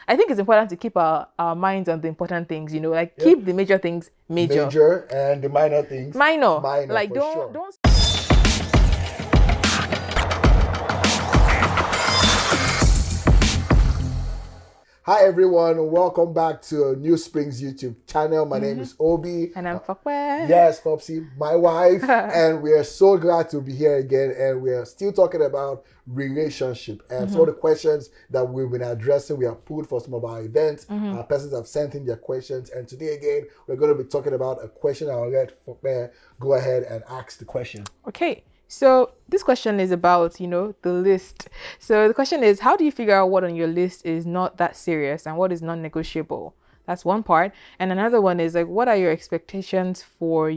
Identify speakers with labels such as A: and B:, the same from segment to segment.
A: I think it's important to keep our minds on the important things, like keep the major things major.
B: Major and the minor things
A: Minor.
B: Like for
A: don't
B: sure.
A: don't
B: Hi everyone, welcome back to Newspring's YouTube channel. My name is Obi.
A: And I'm Fopsy.
B: Yes, Fopsy, my wife. And we are so glad to be here again. And we are still talking about relationship. And some of the questions that we've been addressing, we have pulled for some of our events. Our persons have sent in their questions. And today again, we're going to be talking about a question. I'll let Fopsy go ahead and ask the question.
A: Okay. So this question is about, the list. So the question is, how do you figure out what on your list is not that serious and what is non-negotiable? That's one part. And another one is like, what are your expectations for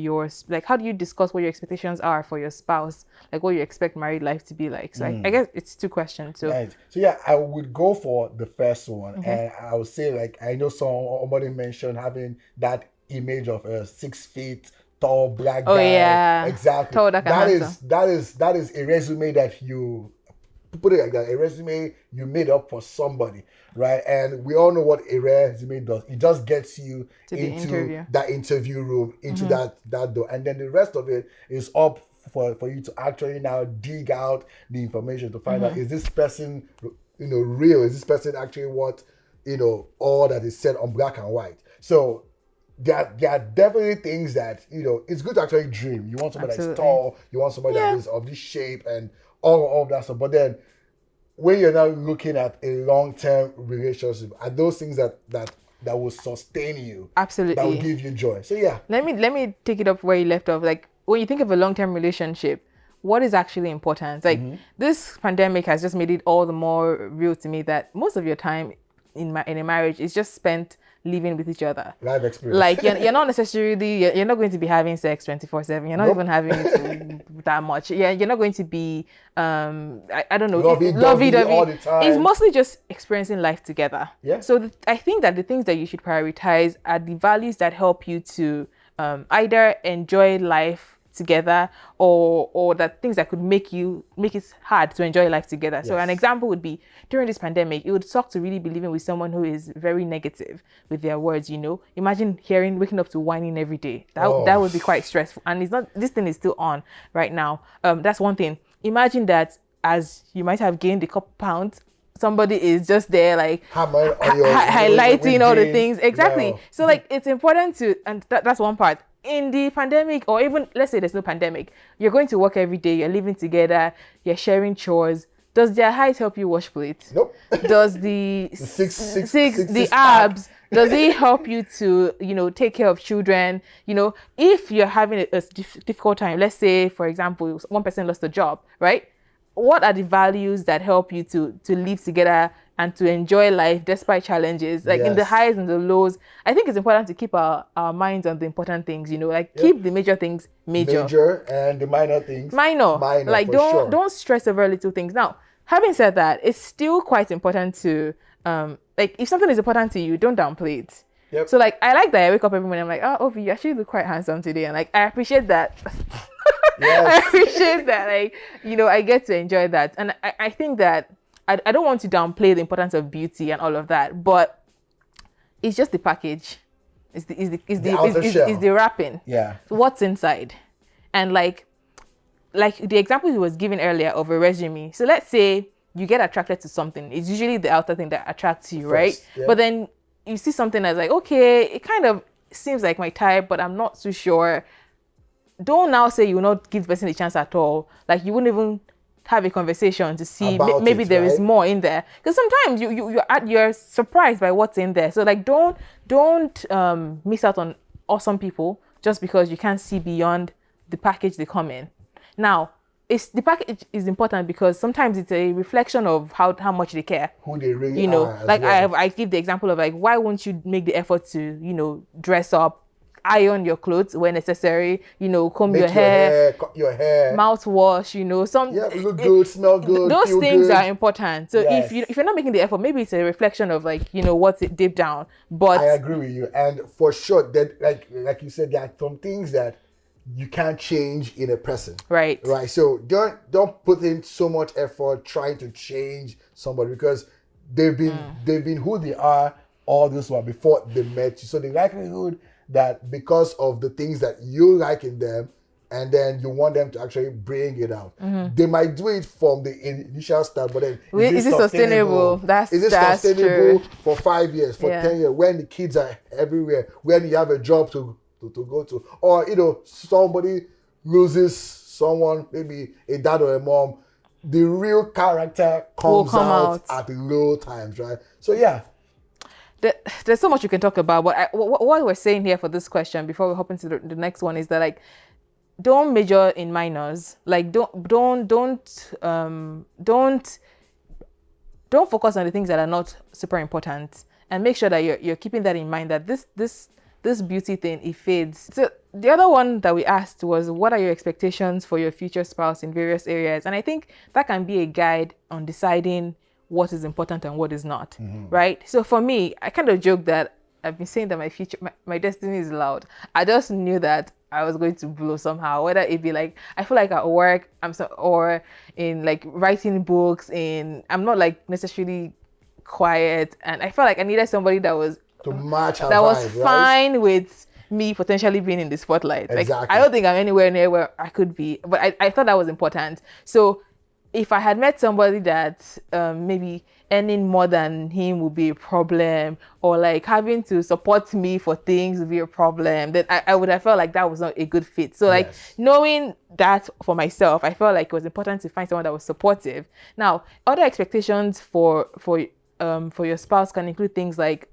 A: how do you discuss what your expectations are for your spouse? Like what you expect married life to be like. So I guess it's two questions. So
B: right. So yeah, I would go for the first one. And I would say I know somebody mentioned having that image of a 6 feet tall black guy.
A: Oh yeah,
B: exactly.
A: Tall,
B: that is a resume that you put it like that. A resume you made up for somebody, right? And we all know what a resume does. It just gets you into that interview room, into that door, and then the rest of it is up for you to actually now dig out the information to find out, is this person real? Is this person actually what all that is said on black and white? So there are definitely things that it's good to actually dream. You want somebody that's tall, you want somebody that is of this shape and all of that stuff. But then when you're now looking at a long-term relationship, are those things that will sustain you,
A: absolutely,
B: that will give you joy. So yeah,
A: let me take it up where you left off. Like when you think of a long-term relationship, what is actually important? Like this pandemic has just made it all the more real to me that most of your time in a marriage is just spent living with each other.
B: Life experience.
A: Like you're not necessarily, you're not going to be having sex 24/7. You're not even having it that much. Yeah, you're not going to be I don't know, lovey-dovey
B: all the time.
A: It's mostly just experiencing life together.
B: Yeah.
A: So I think that the things that you should prioritize are the values that help you to either enjoy life together or that things that could make it hard to enjoy life together. So an example would be during this pandemic, it would suck to really be living with someone who is very negative with their words. Imagine waking up to whining every day. That would be quite stressful. And this thing is still on right now. That's one thing. Imagine that as you might have gained a couple pounds, somebody is just there highlighting all the things. Exactly. No. So it's important to, and that's one part. In the pandemic, or even let's say there's no pandemic, you're going to work every day, you're living together, you're sharing chores. Does their height help you wash plates?
B: Nope.
A: Does the
B: six
A: abs, does it help you to, take care of children? If you're having a difficult time, let's say, for example, one person lost a job, right? What are the values that help you to live together and to enjoy life despite challenges, in the highs and the lows? I think it's important to keep our minds on the important things, keep the major things major.
B: Major and the minor things
A: minor. Don't stress over little things. Now, having said that, it's still quite important to, if something is important to you, don't downplay it.
B: Yep.
A: So I like that I wake up every morning, I'm like, oh, Ovi, you actually look quite handsome today. And I appreciate that. Yes. I appreciate that. I get to enjoy that. And I think that I don't want to downplay the importance of beauty and all of that, but it's just the package. It's the wrapping.
B: Yeah.
A: So what's inside? And like the example he was giving earlier of a resume. So let's say you get attracted to something. It's usually the outer thing that attracts you, right? Yeah. But then you see something that's like, okay, it kind of seems like my type, but I'm not too sure. Don't now say you will not give the person a chance at all. You wouldn't even have a conversation to see maybe there is more in there. Because sometimes you're surprised by what's in there. So don't miss out on awesome people just because you can't see beyond the package they come in. Now, the package is important because sometimes it's a reflection of how much they care.
B: Who they really are.
A: I give the example of why won't you make the effort to, dress up, iron your clothes when necessary, comb your hair,
B: cut your hair,
A: mouthwash,
B: look good, smell good.
A: Those
B: feel
A: things
B: good.
A: are important. So if you're not making the effort, maybe it's a reflection of what's it deep down. But
B: I agree with you, and for sure that like you said, there are some things that you can't change in a person.
A: Right.
B: So don't put in so much effort trying to change somebody, because they've been who they are all this while before they met you. So the likelihood that because of the things that you like in them, and then you want them to actually bring it out. They might do it from the initial start, but then
A: is it sustainable?
B: Is it sustainable for 5 years, for 10 years, when the kids are everywhere, when you have a job to go to, or somebody loses someone, maybe a dad or a mom, the real character comes out at low times, right? So yeah.
A: There's so much you can talk about, but what we're saying here for this question before we hop into the next one is that, like, don't major in minors. Like, don't focus on the things that are not super important, and make sure that you're keeping that in mind, that this beauty thing, it fades. So the other one that we asked was, what are your expectations for your future spouse in various areas? And I think that can be a guide on deciding what is important and what is not, right? So for me, I kind of joke that I've been saying that my destiny is loud. I just knew that I was going to blow somehow, whether it be like, I feel like at work, or in like writing books, I'm not like necessarily quiet, and I felt like I needed somebody that was
B: to match her
A: that
B: vibe,
A: was fine, right? With me potentially being in the spotlight.
B: Exactly.
A: Like, I don't think I'm anywhere near where I could be, but I thought that was important. So if I had met somebody that maybe earning more than him would be a problem, or like having to support me for things would be a problem, then I would have felt like that was not a good fit. So like, knowing that for myself, I felt like it was important to find someone that was supportive. Now, other expectations for your spouse can include things like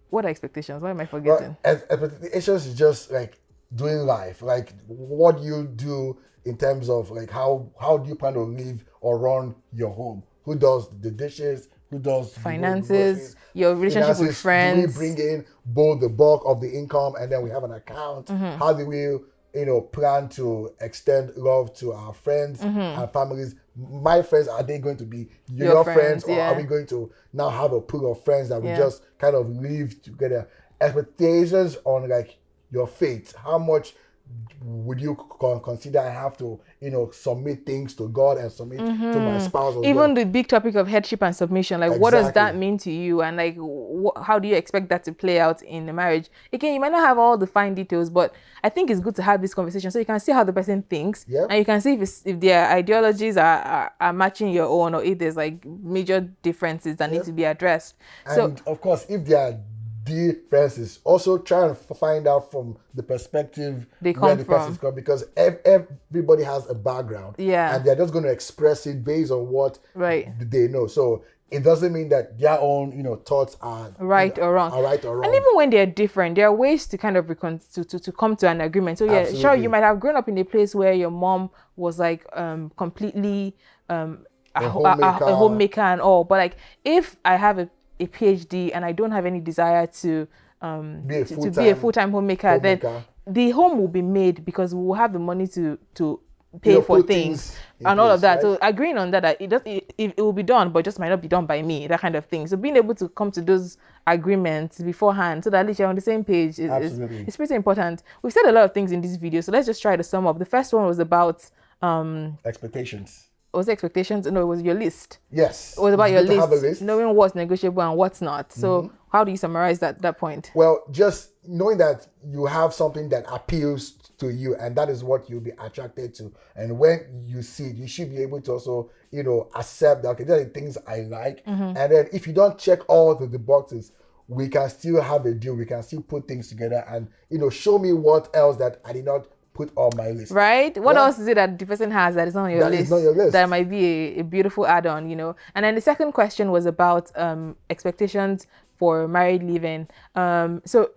A: what are expectations? What am I forgetting?
B: Well, expectations is just like doing life, like what you do in terms of like how do you plan to live or run your home? Who does the dishes? Who does
A: finances? Your relationship with friends?
B: Do we bring in both the bulk of the income, and then we have an account? How do we plan to extend love to our friends and families? My friends, are they going to be your friends, or are we going to now have a pool of friends that we just kind of live together? Expectations on like your faith. How much would you consider I have to, submit things to God and submit to my spouse?
A: Even the big topic of headship and submission, like what does that mean to you, and like how do you expect that to play out in the marriage? Again, you might not have all the fine details, but I think it's good to have this conversation so you can see how the person thinks, and you can see if their ideologies are matching your own, or if there's like major differences that need to be addressed.
B: And of course, if there are differences, also try and find out from the perspective where the person comes, because everybody has a background, and they're just going to express it based on what they know. So it doesn't mean that their own thoughts are
A: right or wrong. And even when they're different, there are ways to kind of to come to an agreement. So
B: Absolutely.
A: Sure, you might have grown up in a place where your mom was like completely a homemaker and all, but like, if I have a PhD and I don't have any desire to be a full-time homemaker, then the home will be made because we will have the money to pay for things and all of that. Right? So agreeing on that it will be done, but just might not be done by me, that kind of thing. So being able to come to those agreements beforehand so that at least you're on the same page is pretty important. We've said a lot of things in this video, so let's just try to sum up. The first one was about
B: expectations.
A: Was it expectations? No, it was your list.
B: Yes.
A: It was about your list,
B: have a list,
A: knowing what's negotiable and what's not. So how do you summarize that point?
B: Well, just knowing that you have something that appeals to you, and that is what you'll be attracted to. And when you see it, you should be able to also, accept that, okay, these are the things I like. And then if you don't check all the boxes, we can still have a deal. We can still put things together and, show me what else that I did not put on my list.
A: Right? What else is it that the person has that is not on your list?
B: Is not your list.
A: That might be a beautiful add-on, And then the second question was about expectations for married living. So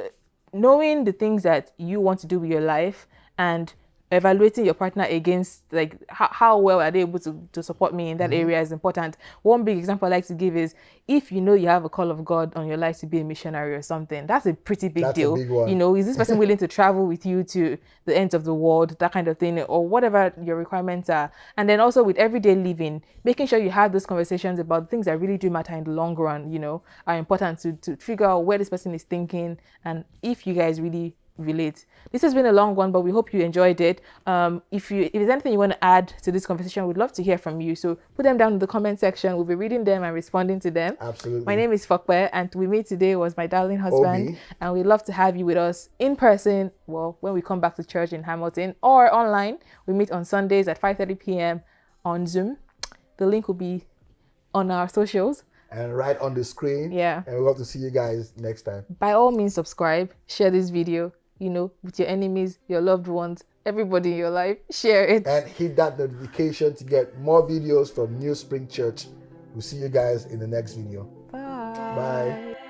A: knowing the things that you want to do with your life and evaluating your partner against like how well are they able to support me in that area is important. One big example I like to give is if you have a call of God on your life to be a missionary or something, that's a pretty big deal.
B: A big one.
A: Is this person willing to travel with you to the ends of the world, that kind of thing, or whatever your requirements are. And then also with everyday living, making sure you have those conversations about things that really do matter in the long run, are important to figure out where this person is thinking and if you guys really relate. This has been a long one, but we hope you enjoyed it. If there's anything you want to add to this conversation, we'd love to hear from you. So put them down in the comment section. We'll be reading them and responding to them.
B: Absolutely.
A: My name is Fokwe, and with me today was my darling husband.
B: Obi.
A: And we'd love to have you with us in person. Well, when we come back to church in Hamilton, or online. We meet on Sundays at 5:30 p.m. on Zoom. The link will be on our socials.
B: And right on the screen.
A: Yeah.
B: And we hope to see you guys next time.
A: By all means, subscribe, share this video, with your enemies, your loved ones, everybody in your life. Share it.
B: And hit that notification to get more videos from Newpspring Church. We'll see you guys in the next video.
A: Bye.
B: Bye.